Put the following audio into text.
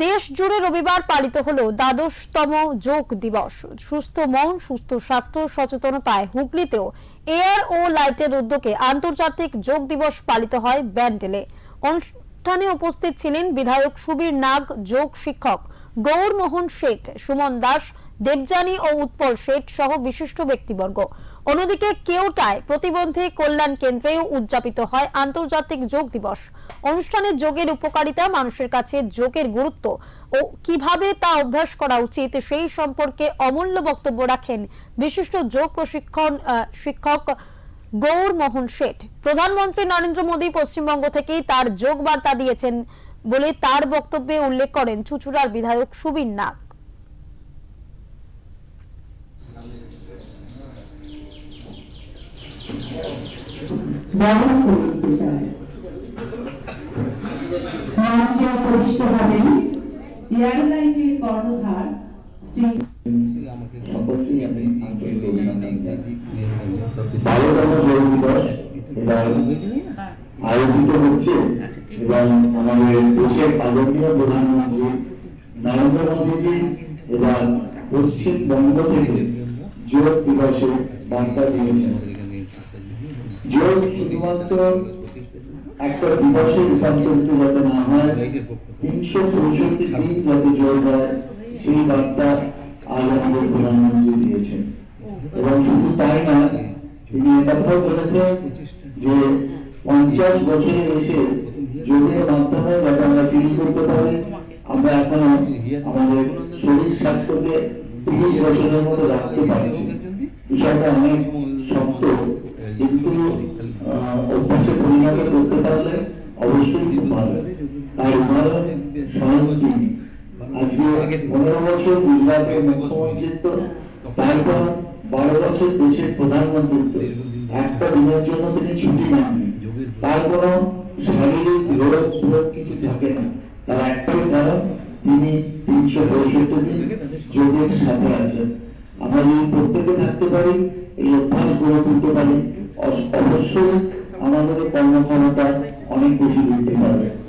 দেশ জুড়ে রবিবার পালিত হলো দ্বাদশতম যোগ দিবস। সুস্থ মন সুস্থ স্বাস্থ্য সচেতনতায় হুগলিতেও এয়ার ও লাইটের উদ্যোগে আন্তর্জাতিক যোগ দিবস পালিত হয় ব্যান্ডেলে। অনুষ্ঠানে উপস্থিত ছিলেন বিধায়ক সুবীর নাগ, যোগ শিক্ষক গৌরমোহন শেঠ, সুমন দাস, দেবযানী ও উৎপল শেঠ সহ বিশিষ্ট ব্যক্তিবর্গ। অন্যদিকে কেওটায় প্রতিবন্ধী কল্যাণ কেন্দ্রেও উদযাপিত হয় আন্তর্জাতিক যোগ দিবস। অনুষ্ঠানে যোগের উপকারিতা, মানুষের কাছে যোগের গুরুত্ব ও কিভাবে তা অভ্যাস করা উচিত সেই সম্পর্কে অমূল্য বক্তব্য রাখেন বিশিষ্ট যোগ প্রশিক্ষণ শিক্ষক গৌরমোহন শেঠ। প্রধানমন্ত্রী নরেন্দ্র মোদী পশ্চিমবঙ্গ থেকেই তার যোগ বার্তা দিয়েছেন বলে তার বক্তব্যে উল্লেখ করেন চুঁচুড়ার বিধায়ক সুবীর নাগ। এয়ারলাইনের কর্ণধার শ্রী 12তম যোগ দিবস এবার আয়োজিত হচ্ছে এবং আমাদের দেশের আদরণীয় প্রধানমন্ত্রী নরেন্দ্র মোদীজি এবার পশ্চিমবঙ্গ থেকে যোগ দিবসে বার্তা দিয়েছেন। যোগ শুধুমাত্র একটা দিবসে রূপান্তরিত যাতে না হয়, 365 দিন যাতে যোগ হয় সেই বার্তা আজ আমাদের প্রধানমন্ত্রী দিয়েছেন। এবং শুধু তাই না, তিনি এটাও বলেছেন যে 50 বছরে এসে যোগের মাধ্যমে যাতে আমরা ফিল করতে পারি আমরা এখনো আমাদের শরীর স্বাস্থ্যকে 30 বছরের মতো রাখতে পারছি। বিষয়টা অনেক শক্ত, কিন্তু অভ্যাসে পরিণত করতে পারলে অবশ্যই খুব ভালো। তার উদাহরণ স্বয়ং তিনি। আজকে 15 বছর গুজরাটের মুখ্যমন্ত্রিত্ব, তারপর 12 বছর দেশের প্রধানমন্ত্রিত্ব, একটা দিনের জন্য তিনি ছুটি নেননি। তার কোনো শারীরিক রোগ কিছু থাকে না, তার একটাই কারণ তিনি 365 দিন যোগের সাথে আছেন। আমরা যদি প্রত্যেকে থাকতে পারি, এই অভ্যাস গড়ে তুলতে পারি, অবশ্যই আমাদের কর্মক্ষমতা অনেক বেশি বৃদ্ধি পাবে।